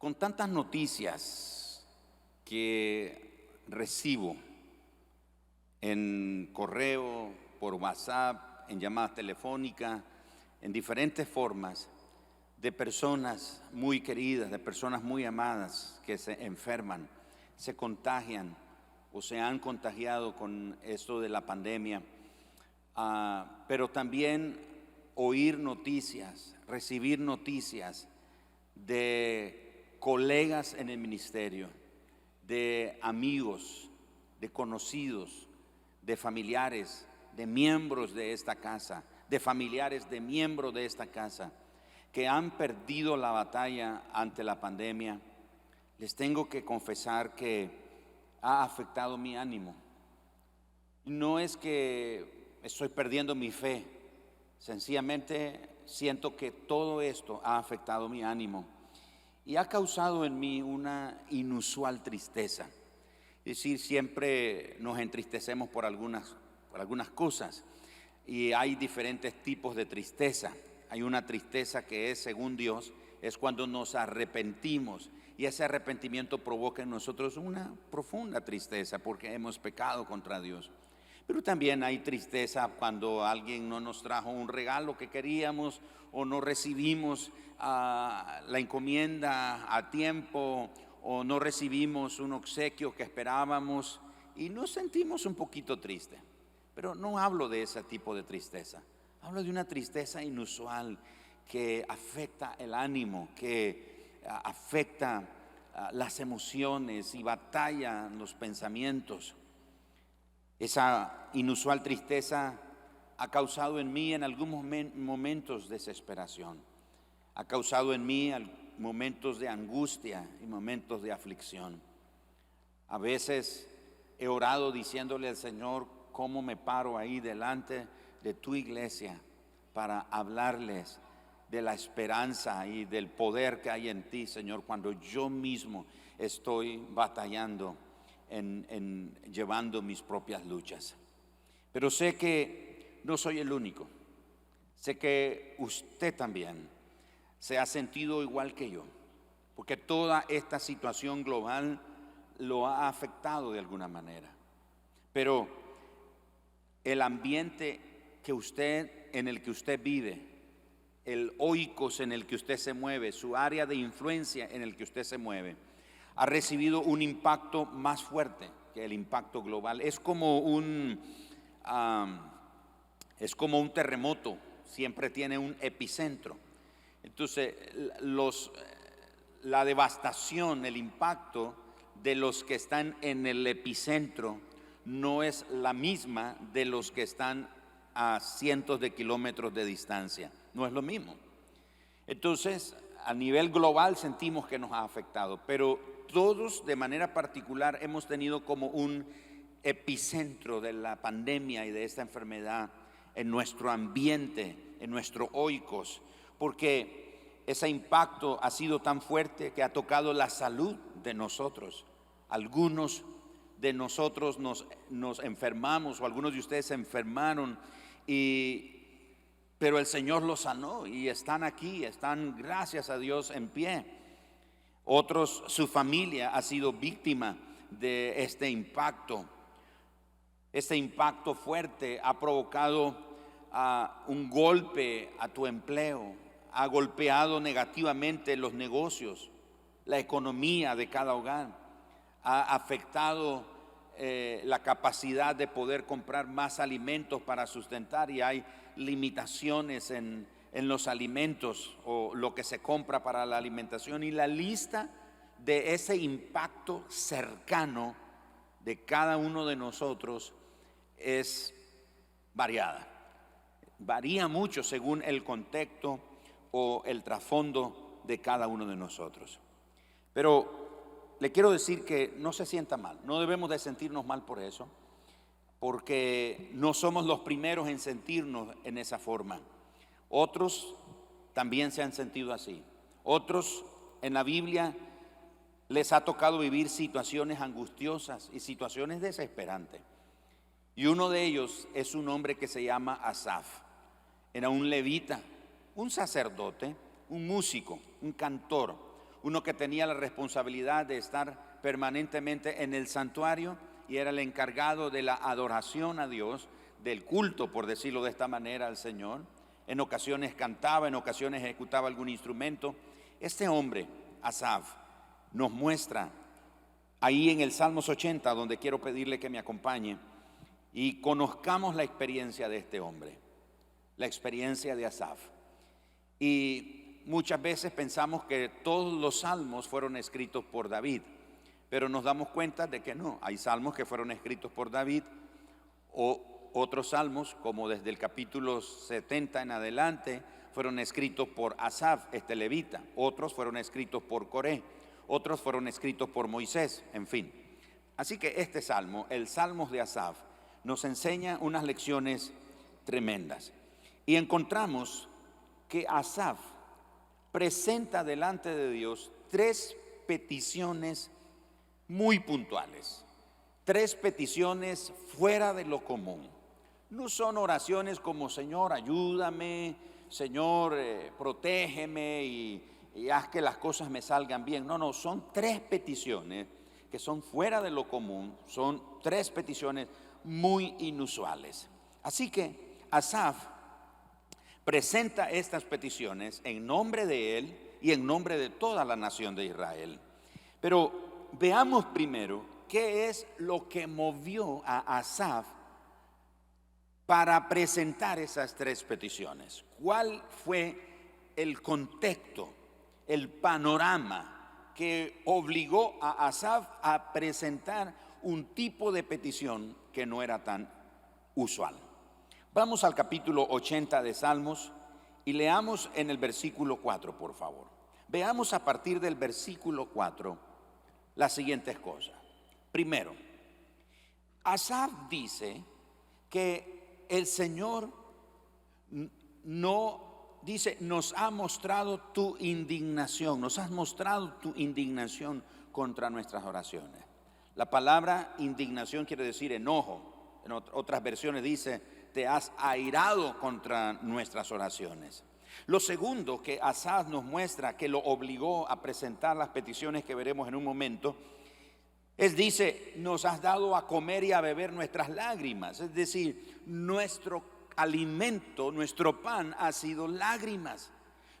Con tantas noticias que recibo en correo, por WhatsApp, en llamadas telefónicas, en diferentes formas, de personas muy queridas, de personas muy amadas que se enferman, se contagian o se han contagiado con esto de la pandemia, pero también oír noticias, recibir noticias de colegas en el ministerio, de amigos, de conocidos, de familiares, de miembros de esta casa, de familiares de miembros de esta casa que han perdido la batalla ante la pandemia. Les tengo que confesar que ha afectado mi ánimo. No es que estoy perdiendo mi fe, sencillamente siento que todo esto ha afectado mi ánimo y ha causado en mí una inusual tristeza. Es decir, siempre nos entristecemos por algunas cosas y hay diferentes tipos de tristeza. Hay una tristeza que es, según Dios, es cuando nos arrepentimos y ese arrepentimiento provoca en nosotros una profunda tristeza porque hemos pecado contra Dios. Pero también hay tristeza cuando alguien no nos trajo un regalo que queríamos o no recibimos la encomienda a tiempo o no recibimos un obsequio que esperábamos y nos sentimos un poquito tristes. Pero no hablo de ese tipo de tristeza, hablo de una tristeza inusual que afecta el ánimo, que afecta las emociones y batalla los pensamientos. Esa inusual tristeza ha causado en mí en algunos momentos desesperación, ha causado en mí momentos de angustia y momentos de aflicción. A veces he orado diciéndole al Señor cómo me paro ahí delante de tu iglesia para hablarles de la esperanza y del poder que hay en ti, Señor, cuando yo mismo estoy batallando en llevando mis propias luchas. Pero sé que no soy el único. Sé que usted también se ha sentido igual que yo, porque toda esta situación global lo ha afectado de alguna manera. Pero el ambiente en el que usted vive, el oikos en el que usted se mueve, su área de influencia en el que usted se mueve, ha recibido un impacto más fuerte que el impacto global. Es como un terremoto, siempre tiene un epicentro. Entonces, la devastación, el impacto de los que están en el epicentro no es la misma de los que están a cientos de kilómetros de distancia, no es lo mismo. Entonces, a nivel global sentimos que nos ha afectado, pero todos de manera particular hemos tenido como un epicentro de la pandemia y de esta enfermedad en nuestro ambiente, en nuestro oikos, porque ese impacto ha sido tan fuerte que ha tocado la salud de nosotros. Algunos de nosotros nos enfermamos, o algunos de ustedes se enfermaron, pero el Señor los sanó y están aquí, están, gracias a Dios, en pie. Otros, su familia ha sido víctima de este impacto. Este impacto fuerte ha provocado un golpe a tu empleo, ha golpeado negativamente los negocios, la economía de cada hogar, ha afectado la capacidad de poder comprar más alimentos para sustentar, y hay limitaciones en los alimentos o lo que se compra para la alimentación, y la lista de ese impacto cercano de cada uno de nosotros es variada. Varía mucho según el contexto o el trasfondo de cada uno de nosotros. Pero le quiero decir que no se sienta mal, no debemos de sentirnos mal por eso, porque no somos los primeros en sentirnos en esa forma. Otros también se han sentido así. Otros en la Biblia les ha tocado vivir situaciones angustiosas y situaciones desesperantes. Y uno de ellos es un hombre que se llama Asaf. Era un levita, un sacerdote, un músico, un cantor, uno que tenía la responsabilidad de estar permanentemente en el santuario y era el encargado de la adoración a Dios, del culto, por decirlo de esta manera, al Señor. En ocasiones cantaba, en ocasiones ejecutaba algún instrumento. Este hombre, Asaf, nos muestra ahí en el Salmos 80, donde quiero pedirle que me acompañe y conozcamos la experiencia de este hombre, la experiencia de Asaf. Y muchas veces pensamos que todos los salmos fueron escritos por David, pero nos damos cuenta de que no. Hay salmos que fueron escritos por David, o otros salmos, como desde el capítulo 70 en adelante, fueron escritos por Asaf, este levita. Otros fueron escritos por Coré, otros fueron escritos por Moisés, en fin. Así que este salmo, el Salmo de Asaf, nos enseña unas lecciones tremendas. Y encontramos que Asaf presenta delante de Dios 3 peticiones muy puntuales, 3 peticiones fuera de lo común. No son oraciones como Señor, ayúdame, Señor, protégeme y haz que las cosas me salgan bien. No, son 3 peticiones que son fuera de lo común, son 3 peticiones muy inusuales. Así que Asaf presenta estas peticiones en nombre de él y en nombre de toda la nación de Israel. Pero veamos primero qué es lo que movió a Asaf para presentar esas 3 peticiones. ¿Cuál fue el contexto, el panorama que obligó a Asaf a presentar un tipo de petición que no era tan usual? Vamos al capítulo 80 de Salmos y leamos en el versículo 4, por favor. Veamos a partir del versículo 4 las siguientes cosas. Primero, Asaf dice que el Señor nos ha mostrado tu indignación, nos has mostrado tu indignación contra nuestras oraciones. La palabra indignación quiere decir enojo. En otras versiones dice, te has airado contra nuestras oraciones. Lo segundo que Asaf nos muestra que lo obligó a presentar las peticiones que veremos en un momento, dice, nos has dado a comer y a beber nuestras lágrimas. Es decir, nuestro alimento, nuestro pan ha sido lágrimas.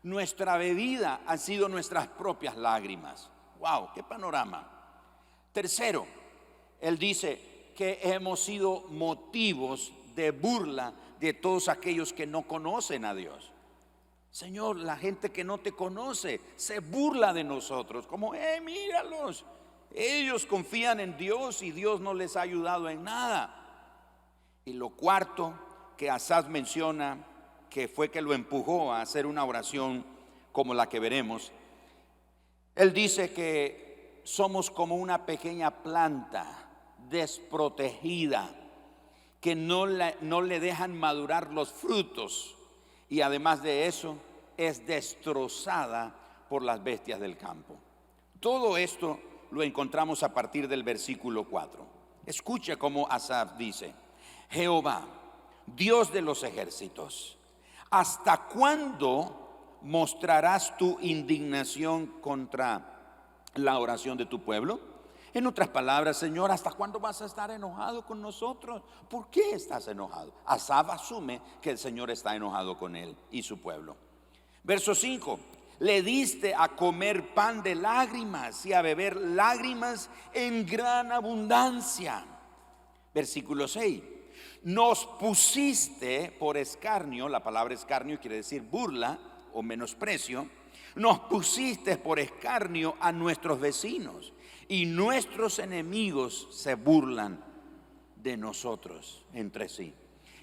Nuestra bebida ha sido nuestras propias lágrimas. ¡Wow! ¡Qué panorama! Tercero, él dice que hemos sido motivos de burla de todos aquellos que no conocen a Dios. Señor, la gente que no te conoce se burla de nosotros, como, míralos, ellos confían en Dios y Dios no les ha ayudado en nada. Y lo cuarto que Asaf menciona, que fue que lo empujó a hacer una oración como la que veremos, él dice que somos como una pequeña planta desprotegida, que no le dejan madurar los frutos, y además de eso es destrozada por las bestias del campo. Todo esto lo encontramos a partir del versículo 4. Escucha cómo Asaf dice: Jehová, Dios de los ejércitos, ¿hasta cuándo mostrarás tu indignación contra la oración de tu pueblo? En otras palabras, Señor, ¿hasta cuándo vas a estar enojado con nosotros? ¿Por qué estás enojado? Asaf asume que el Señor está enojado con él y su pueblo. Verso 5. Le diste a comer pan de lágrimas y a beber lágrimas en gran abundancia. Versículo 6. Nos pusiste por escarnio, la palabra escarnio quiere decir burla o menosprecio. Nos pusiste por escarnio a nuestros vecinos, y nuestros enemigos se burlan de nosotros entre sí.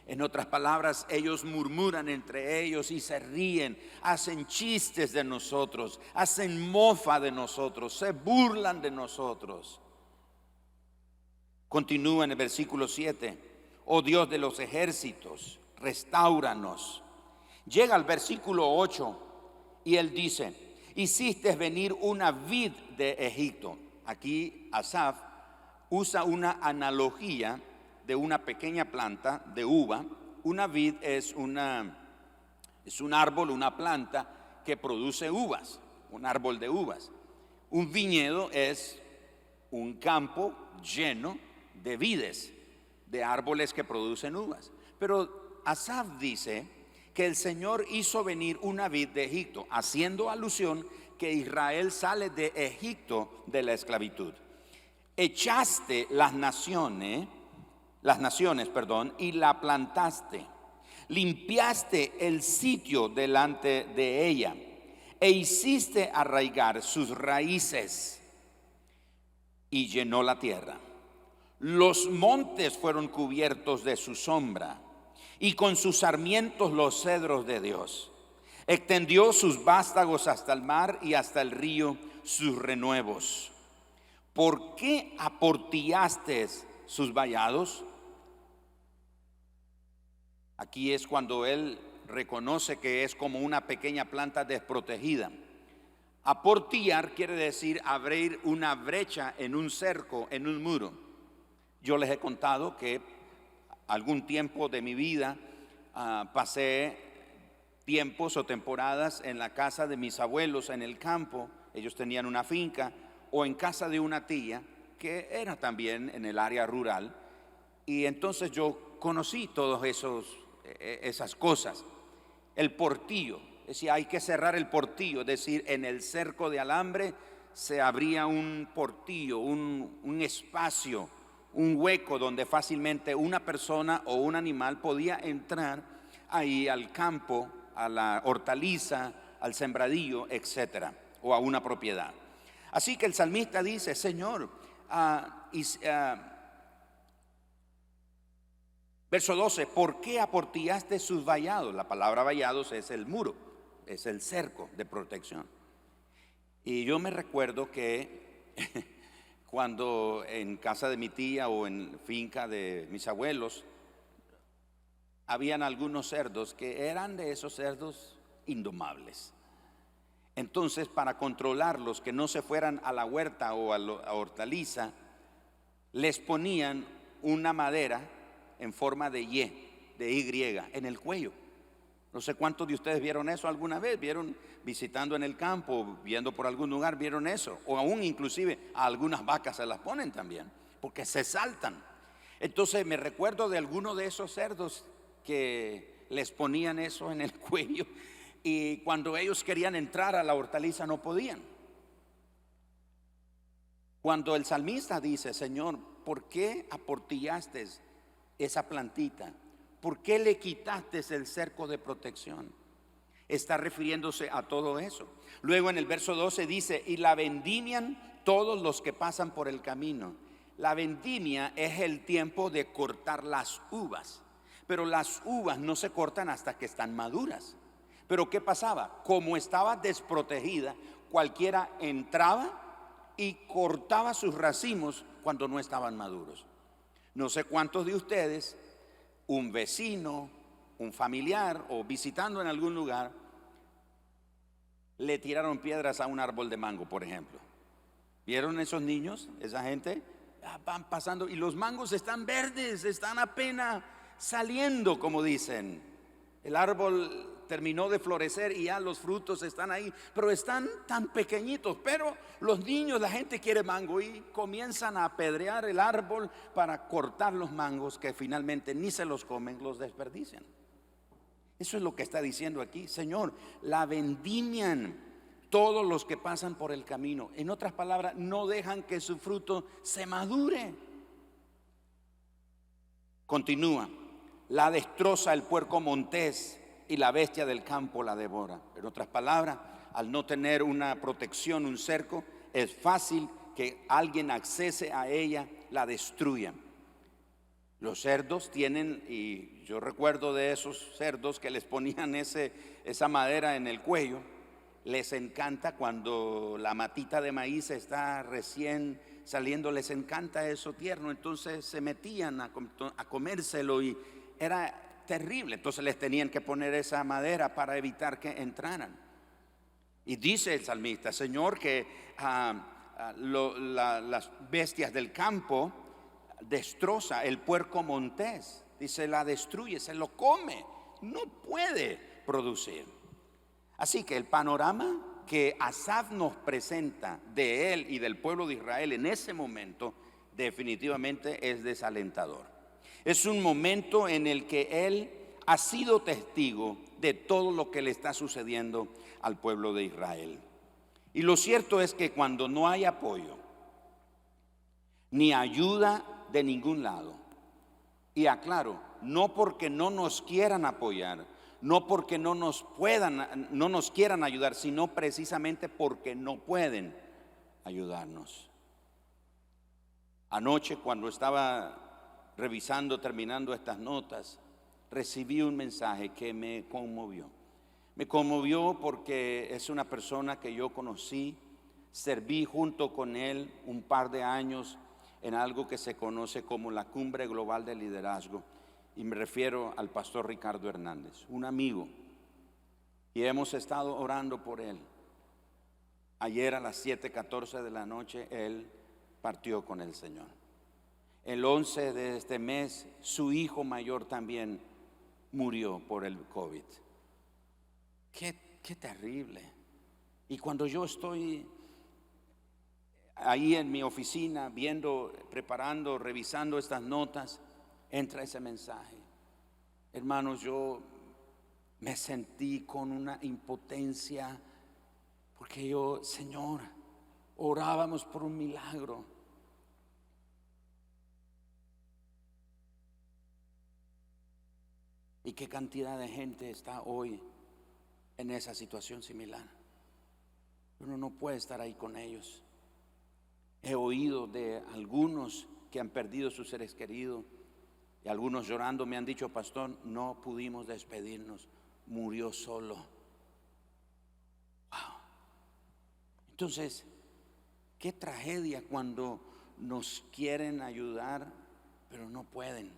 En otras palabras, ellos murmuran entre ellos y se ríen, hacen chistes de nosotros, hacen mofa de nosotros, se burlan de nosotros. Continúa en el versículo 7. Oh Dios de los ejércitos, restáuranos. Llega al versículo 8 y él dice: hiciste venir una vid de Egipto. Aquí Asaf usa una analogía de una pequeña planta de uva. Una vid es un árbol, una planta que produce uvas, un árbol de uvas. Un viñedo es un campo lleno de vides, de árboles que producen uvas. Pero Asaf dice que el Señor hizo venir una vid de Egipto, haciendo alusión que Israel sale de Egipto de la esclavitud. Echaste las naciones, y la plantaste. Limpiaste el sitio delante de ella e hiciste arraigar sus raíces y llenó la tierra. Los montes fueron cubiertos de su sombra y con sus sarmientos los cedros de Dios. Extendió sus vástagos hasta el mar y hasta el río sus renuevos. ¿Por qué aportillaste sus vallados? Aquí es cuando él reconoce que es como una pequeña planta desprotegida. Aportillar quiere decir abrir una brecha en un cerco, en un muro. Yo les he contado que algún tiempo de mi vida pasé tiempos o temporadas en la casa de mis abuelos en el campo. Ellos tenían una finca, o en casa de una tía que era también en el área rural, y entonces yo conocí todas esas cosas. El portillo, decía, hay que cerrar el portillo, es decir, en el cerco de alambre se abría un portillo, un espacio, un hueco donde fácilmente una persona o un animal podía entrar ahí al campo, a la hortaliza, al sembradillo, etcétera, o a una propiedad. Así que el salmista dice, Señor, verso 12, ¿por qué aportillaste sus vallados? La palabra vallados es el muro, es el cerco de protección. Y yo me recuerdo que cuando en casa de mi tía o en finca de mis abuelos, habían algunos cerdos que eran de esos cerdos indomables. Entonces, para controlarlos, que no se fueran a la huerta o a la hortaliza, les ponían una madera en forma de Y en el cuello. No sé cuántos de ustedes vieron eso alguna vez, vieron visitando en el campo, viendo por algún lugar, vieron eso, o aún inclusive a algunas vacas se las ponen también, porque se saltan. Entonces me recuerdo de alguno de esos cerdos que les ponían eso en el cuello, y cuando ellos querían entrar a la hortaliza no podían. Cuando el salmista dice, Señor, ¿por qué aportillaste esa plantita? ¿Por qué le quitaste el cerco de protección? Está refiriéndose a todo eso. Luego en el verso 12 dice, y la vendimian todos los que pasan por el camino. La vendimia es el tiempo de cortar las uvas, pero las uvas no se cortan hasta que están maduras. Pero ¿qué pasaba? Como estaba desprotegida, cualquiera entraba y cortaba sus racimos cuando no estaban maduros. No sé cuántos de ustedes, un vecino, un familiar o visitando en algún lugar, le tiraron piedras a un árbol de mango, por ejemplo. ¿Vieron esos niños? Esa gente van pasando y los mangos están verdes, están apenas saliendo, como dicen. El árbol terminó de florecer y ya los frutos están ahí, pero están tan pequeñitos. Pero los niños, la gente quiere mango y comienzan a apedrear el árbol para cortar los mangos, que finalmente ni se los comen, los desperdician. Eso es lo que está diciendo aquí. Señor, la vendimian todos los que pasan por el camino. En otras palabras, no dejan que su fruto se madure. Continúa, la destroza el puerco montés y la bestia del campo la devora. En otras palabras, al no tener una protección, un cerco, es fácil que alguien accese a ella, la destruya. Los cerdos tienen, y yo recuerdo de esos cerdos que les ponían esa madera en el cuello, les encanta cuando la matita de maíz está recién saliendo, les encanta eso tierno, entonces se metían a comérselo y era terrible. Entonces les tenían que poner esa madera para evitar que entraran. Y dice el salmista, Señor, que las bestias del campo destroza el puerco montés. Dice, la destruye, se lo come, no puede producir. Así que el panorama que Asaf nos presenta de él y del pueblo de Israel en ese momento definitivamente es desalentador. Es un momento en el que él ha sido testigo de todo lo que le está sucediendo al pueblo de Israel. Y lo cierto es que cuando no hay apoyo ni ayuda de ningún lado, y aclaro, no porque no nos quieran apoyar, no porque no nos quieran ayudar, sino precisamente porque no pueden ayudarnos. Anoche, cuando estaba terminando estas notas, recibí un mensaje que me conmovió. Me conmovió porque es una persona que yo conocí, serví junto con él un par de años en algo que se conoce como la Cumbre Global de Liderazgo, y me refiero al pastor Ricardo Hernández, un amigo, y hemos estado orando por él. Ayer a las 7:14 de la noche él partió con el Señor. El 11 de este mes su hijo mayor también murió por el COVID. Qué terrible. Y cuando yo estoy ahí en mi oficina viendo, preparando, revisando estas notas, entra ese mensaje. Hermanos, yo me sentí con una impotencia porque yo, Señor, orábamos por un milagro. ¿Y qué cantidad de gente está hoy en esa situación similar? Uno no puede estar ahí con ellos. He oído de algunos que han perdido sus seres queridos, y algunos llorando me han dicho: pastor, no pudimos despedirnos, murió solo. Wow. Entonces, qué tragedia cuando nos quieren ayudar, pero no pueden.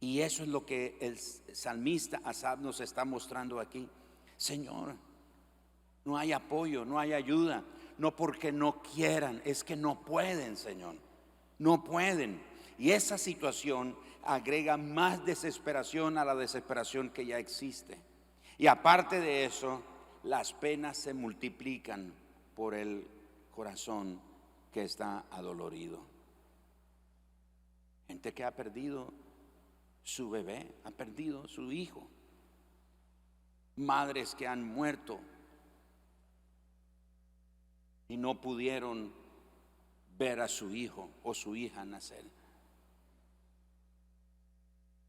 Y eso es lo que el salmista Asaf nos está mostrando aquí. Señor, no hay apoyo, no hay ayuda, no porque no quieran, es que no pueden, Señor, no pueden. Y esa situación agrega más desesperación a la desesperación que ya existe. Y aparte de eso, las penas se multiplican por el corazón que está adolorido. Gente que ha perdido su bebé, ha perdido su hijo. Madres que han muerto y no pudieron ver a su hijo o su hija nacer.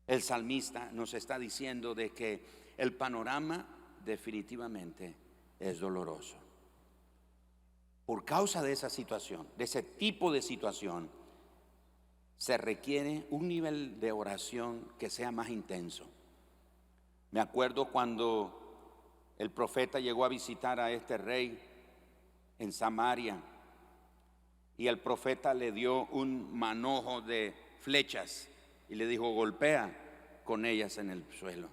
El salmista nos está diciendo de que el panorama definitivamente es doloroso. Por causa de esa situación, de ese tipo de situación, se requiere un nivel de oración que sea más intenso. Me acuerdo cuando el profeta llegó a visitar a este rey en Samaria, y el profeta le dio un manojo de flechas y le dijo: golpea con ellas en el suelo.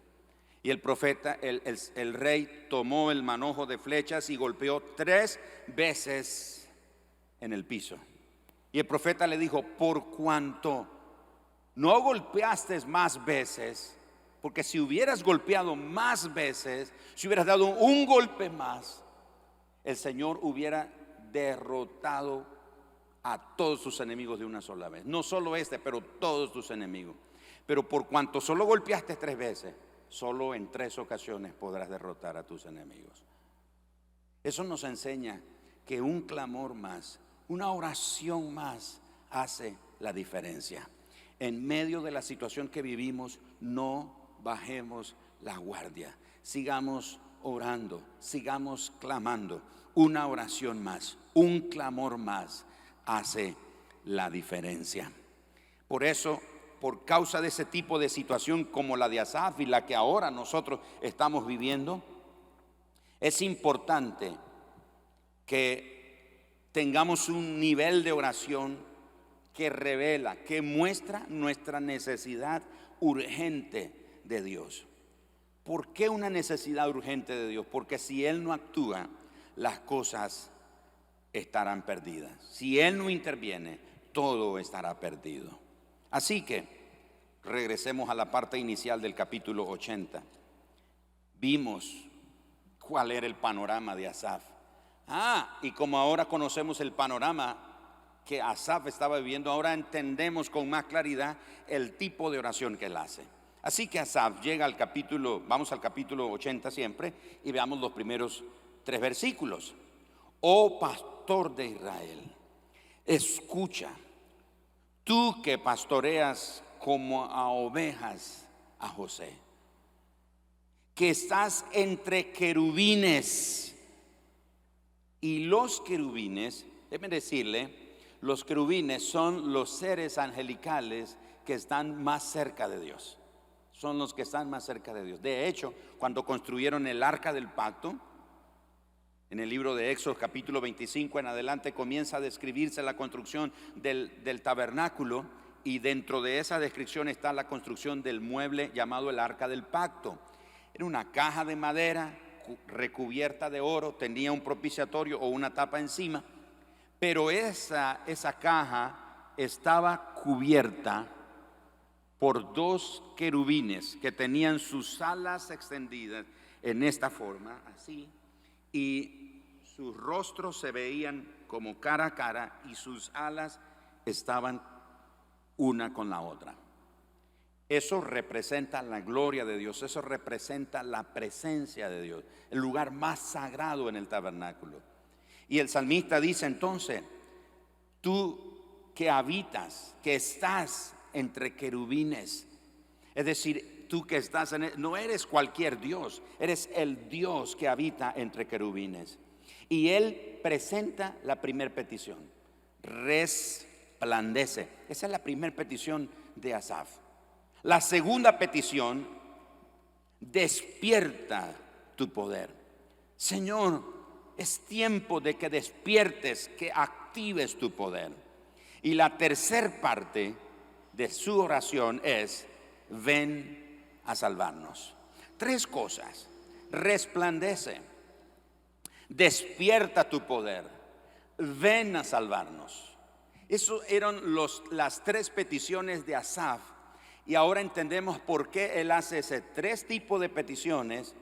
Y el profeta, el rey tomó el manojo de flechas y golpeó 3 veces en el piso. Y el profeta le dijo: por cuanto no golpeaste más veces, porque si hubieras golpeado más veces, si hubieras dado un golpe más, el Señor hubiera derrotado a todos sus enemigos de una sola vez. No solo pero todos tus enemigos. Pero por cuanto solo golpeaste 3 veces, solo en 3 ocasiones podrás derrotar a tus enemigos. Eso nos enseña que un clamor más, una oración más, hace la diferencia. En medio de la situación que vivimos, no bajemos la guardia. Sigamos orando, sigamos clamando. Una oración más, un clamor más hace la diferencia. Por eso, por causa de ese tipo de situación como la de Asaf y la que ahora nosotros estamos viviendo, es importante que tengamos un nivel de oración que revela, que muestra nuestra necesidad urgente de Dios. ¿Por qué una necesidad urgente de Dios? Porque si Él no actúa, las cosas estarán perdidas. Si Él no interviene, todo estará perdido. Así que regresemos a la parte inicial del capítulo 80. Vimos cuál era el panorama de Asaf. Y como ahora conocemos el panorama que Asaf estaba viviendo, ahora entendemos con más claridad el tipo de oración que él hace. Así que Asaf llega al capítulo, vamos al capítulo 80 siempre, y veamos los primeros 3 versículos. Oh pastor de Israel, escucha, tú que pastoreas como a ovejas a José, que estás entre querubines. Y los querubines, déjenme decirle, los querubines son los seres angelicales que están más cerca de Dios. Son los que están más cerca de Dios. De hecho, cuando construyeron el arca del pacto, en el libro de Éxodo capítulo 25 en adelante comienza a describirse la construcción del tabernáculo, y dentro de esa descripción está la construcción del mueble llamado el arca del pacto. Era una caja de madera recubierta de oro, tenía un propiciatorio o una tapa encima, pero esa caja estaba cubierta por 2 querubines que tenían sus alas extendidas en esta forma, así, y sus rostros se veían como cara a cara y sus alas estaban una con la otra. Eso representa la gloria de Dios, eso representa la presencia de Dios, el lugar más sagrado en el tabernáculo. Y el salmista dice entonces, tú que habitas, que estás entre querubines, es decir, tú que estás no eres cualquier Dios, eres el Dios que habita entre querubines. Y él presenta la primera petición, resplandece. Esa es la primera petición de Asaf. La segunda petición, despierta tu poder. Señor, es tiempo de que despiertes, que actives tu poder. Y la tercera parte de su oración es, ven a salvarnos. 3 cosas: resplandece, despierta tu poder, ven a salvarnos. Esas eran las 3 peticiones de Asaf. Y ahora entendemos por qué él hace ese 3 tipos de peticiones.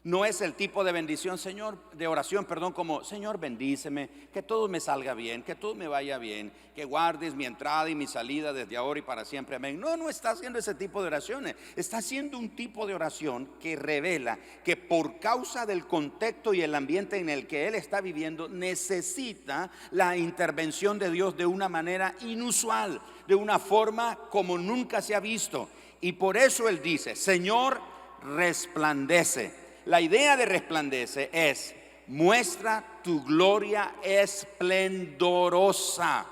No es el tipo de bendición, Señor, de oración, perdón, como Señor, bendíceme, que todo me salga bien, que todo me vaya bien, que guardes mi entrada y mi salida desde ahora y para siempre, amén. No está haciendo ese tipo de oraciones. Está haciendo un tipo de oración que revela que por causa del contexto y el ambiente en el que él está viviendo, necesita la intervención de Dios de una manera inusual, de una forma como nunca se ha visto. Y por eso él dice, Señor, resplandece. La idea de resplandece es, muestra tu gloria esplendorosa,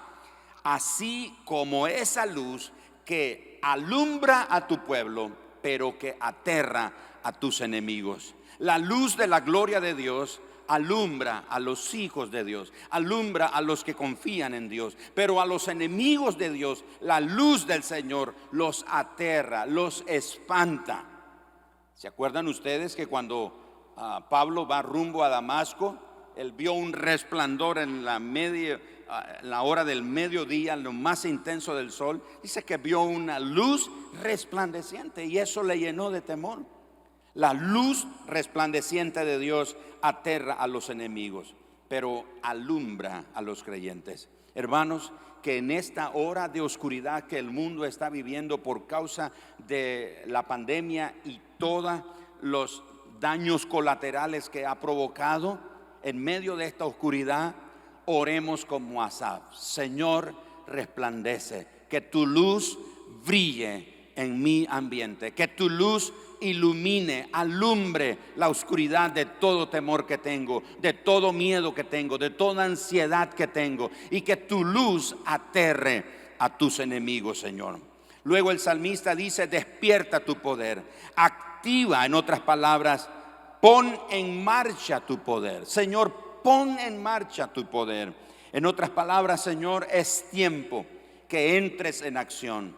así como esa luz que alumbra a tu pueblo, pero que aterra a tus enemigos. La luz de la gloria de Dios alumbra a los hijos de Dios, alumbra a los que confían en Dios, pero a los enemigos de Dios, la luz del Señor los aterra, los espanta. ¿Se acuerdan ustedes que cuando Pablo va rumbo a Damasco, él vio un resplandor en la hora del mediodía, en lo más intenso del sol? Dice que vio una luz resplandeciente y eso le llenó de temor. La luz resplandeciente de Dios aterra a los enemigos, pero alumbra a los creyentes. Hermanos, que en esta hora de oscuridad que el mundo está viviendo por causa de la pandemia y todos los daños colaterales que ha provocado, en medio de esta oscuridad, oremos como Asaf. Señor, resplandece, que tu luz brille en mi ambiente, que tu luz ilumine, alumbre la oscuridad de todo temor que tengo, de todo miedo que tengo, de toda ansiedad que tengo, y que tu luz aterre a tus enemigos, Señor. Luego el salmista dice, despierta tu poder, activa, en otras palabras, pon en marcha tu poder. Señor, pon en marcha tu poder. En otras palabras, Señor, es tiempo que entres en acción.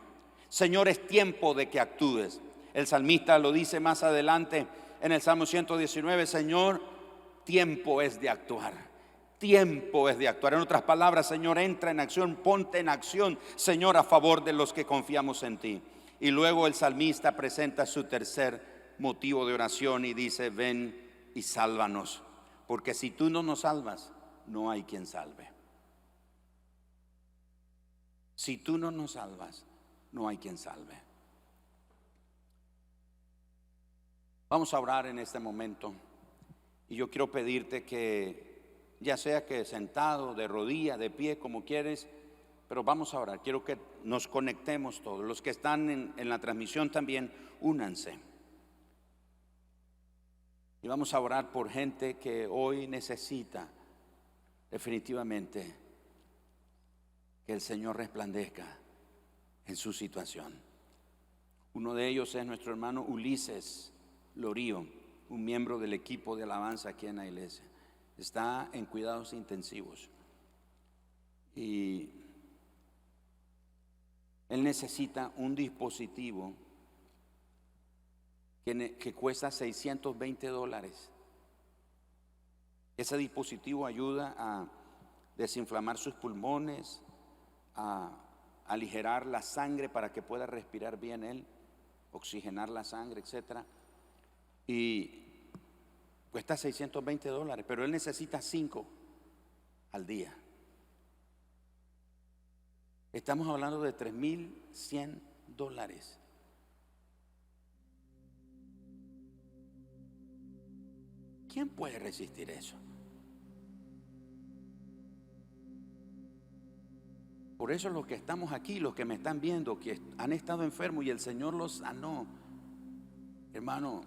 Señor, es tiempo de que actúes. El salmista lo dice más adelante en el Salmo 119, Señor, tiempo es de actuar. Tiempo es de actuar. En otras palabras, Señor, entra en acción, ponte en acción, Señor, a favor de los que confiamos en ti. Y luego el salmista presenta su tercer motivo de oración y dice, ven y sálvanos, porque si tú no nos salvas, no hay quien salve. Si tú no nos salvas, no hay quien salve. Vamos a orar en este momento, y yo quiero pedirte que, ya sea que sentado, de rodilla, de pie, como quieres, pero vamos a orar. Quiero que nos conectemos todos. Los que están en la transmisión también, únanse. Y vamos a orar por gente que hoy necesita definitivamente que el Señor resplandezca en su situación. Uno de ellos es nuestro hermano Ulises Lorío, un miembro del equipo de alabanza aquí en la iglesia. Está en cuidados intensivos y él necesita un dispositivo que cuesta $620. Ese dispositivo ayuda a desinflamar sus pulmones, a aligerar la sangre para que pueda respirar bien él, oxigenar la sangre, etcétera. Y cuesta $620, pero él necesita 5 al día. Estamos hablando de $3,100. ¿Quién puede resistir eso? Por eso los que estamos aquí, los que me están viendo, que han estado enfermos y el Señor los sanó, hermano,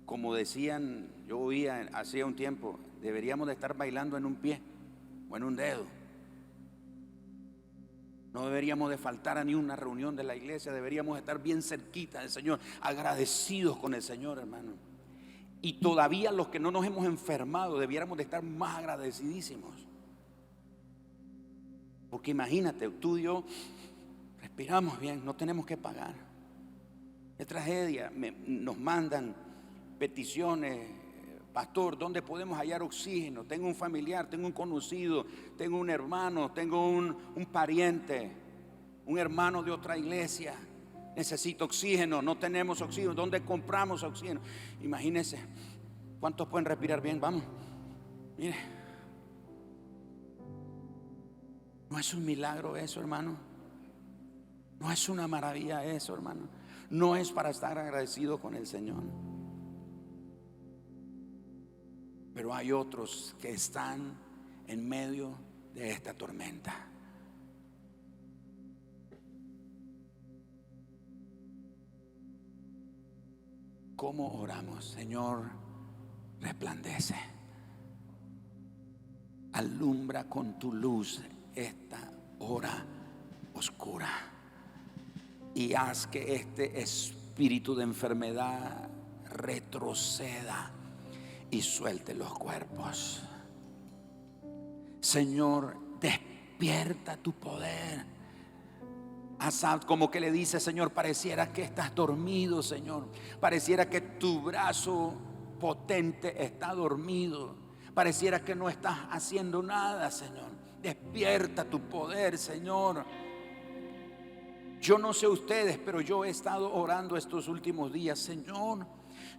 como decían, yo oía hacía un tiempo, deberíamos de estar bailando en un pie o en un dedo. No deberíamos de faltar a ni una reunión de la iglesia, deberíamos estar bien cerquita del Señor, agradecidos con el Señor, hermano. Y todavía los que no nos hemos enfermado debiéramos de estar más agradecidísimos. Porque imagínate, tú y yo respiramos bien, no tenemos que pagar. Es tragedia, nos mandan peticiones: pastor, ¿dónde podemos hallar oxígeno? Tengo un familiar, tengo un conocido, tengo un hermano, tengo un pariente, un hermano de otra iglesia. Necesito oxígeno, no tenemos oxígeno. ¿Dónde compramos oxígeno? Imagínense, ¿cuántos pueden respirar bien? Vamos, mire, ¿no es un milagro eso, hermano? ¿No es una maravilla eso, hermano? No es para estar agradecido con el Señor. Pero hay otros que están en medio de esta tormenta. ¿Cómo oramos? Señor, resplandece, alumbra con tu luz esta hora oscura y haz que este espíritu de enfermedad retroceda y suelte los cuerpos. Señor, despierta tu poder. Asaf como que le dice: Señor, pareciera que estás dormido, Señor. Pareciera que tu brazo potente está dormido. Pareciera que no estás haciendo nada, Señor. Despierta tu poder, Señor. Yo no sé ustedes, pero yo he estado orando estos últimos días: Señor,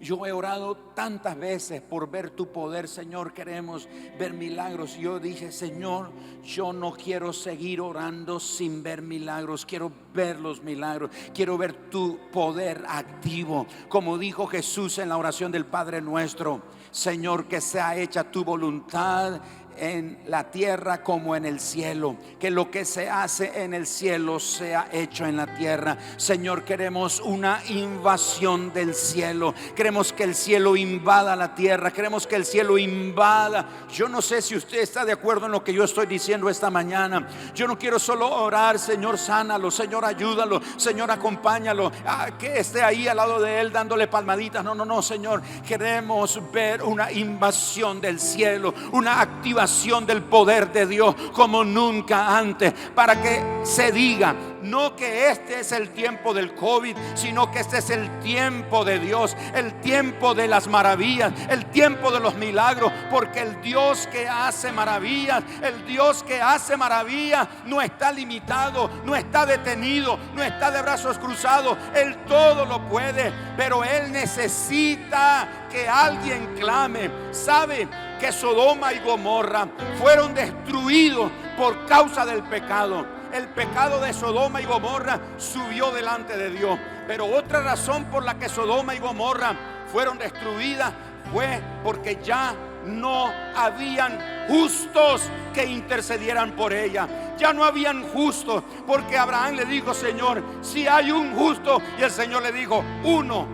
yo he orado tantas veces por ver tu poder, Señor. Queremos ver milagros. Yo dije: Señor, yo no quiero seguir orando sin ver milagros. Quiero ver los milagros. Quiero ver tu poder activo. Como dijo Jesús en la oración del Padre Nuestro: Señor, que sea hecha tu voluntad en la tierra como en el cielo. Que lo que se hace en el cielo sea hecho en la tierra. Señor, queremos una invasión del cielo. Queremos que el cielo invada la tierra. Queremos que el cielo invada. Yo no sé si usted está de acuerdo en lo que yo estoy diciendo esta mañana. Yo no quiero solo orar: Señor, sánalo, Señor, ayúdalo, Señor, acompáñalo, que esté ahí al lado de él dándole palmaditas. No, Señor, queremos ver una invasión del cielo, una activación del poder de Dios como nunca antes, para que se diga: no que este es el tiempo del COVID, sino que este es el tiempo de Dios, el tiempo de las maravillas, el tiempo de los milagros, porque el Dios que hace maravillas, el Dios que hace maravillas no está limitado, no está detenido, no está de brazos cruzados. Él todo lo puede, pero Él necesita que alguien clame. ¿Sabe que Sodoma y Gomorra fueron destruidos por causa del pecado? El pecado de Sodoma y Gomorra subió delante de Dios. Pero otra razón por la que Sodoma y Gomorra fueron destruidas fue porque ya no habían justos que intercedieran por ella. Ya no habían justos, porque Abraham le dijo: Señor, si hay un justo. Y el Señor le dijo: uno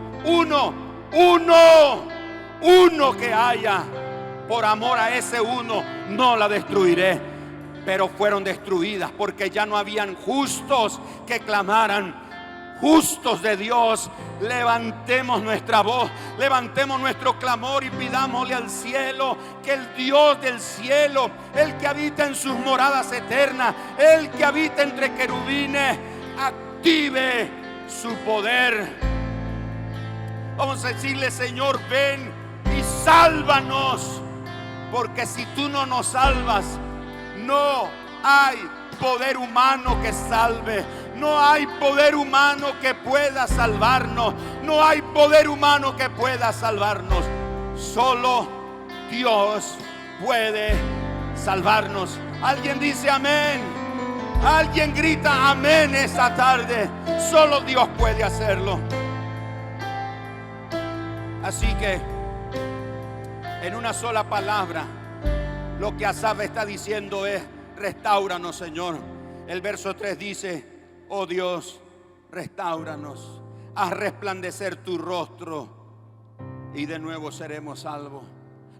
que haya. Por amor a ese uno no la destruiré. Pero fueron destruidas porque ya no habían justos que clamaran. Justos de Dios, levantemos nuestra voz, levantemos nuestro clamor y pidámosle al cielo que el Dios del cielo, el que habita en sus moradas eternas, el que habita entre querubines, active su poder. Vamos a decirle: Señor, ven y sálvanos, porque si tú no nos salvas, no hay poder humano que salve. No hay poder humano que pueda salvarnos. No hay poder humano que pueda salvarnos. Solo Dios puede salvarnos. Alguien dice amén. Alguien grita amén esta tarde. Solo Dios puede hacerlo. Así que, en una sola palabra, lo que Asaf está diciendo es: restáuranos, Señor. El verso 3 dice: oh Dios, restáuranos, haz resplandecer tu rostro y de nuevo seremos salvos.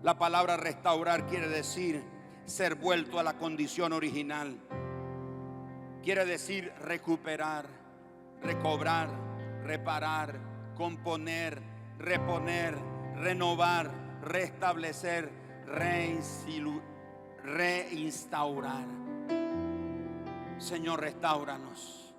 La palabra restaurar quiere decir ser vuelto a la condición original. Quiere decir recuperar, recobrar, reparar, componer, reponer, renovar, restablecer, reinstaurar. Señor, restáuranos.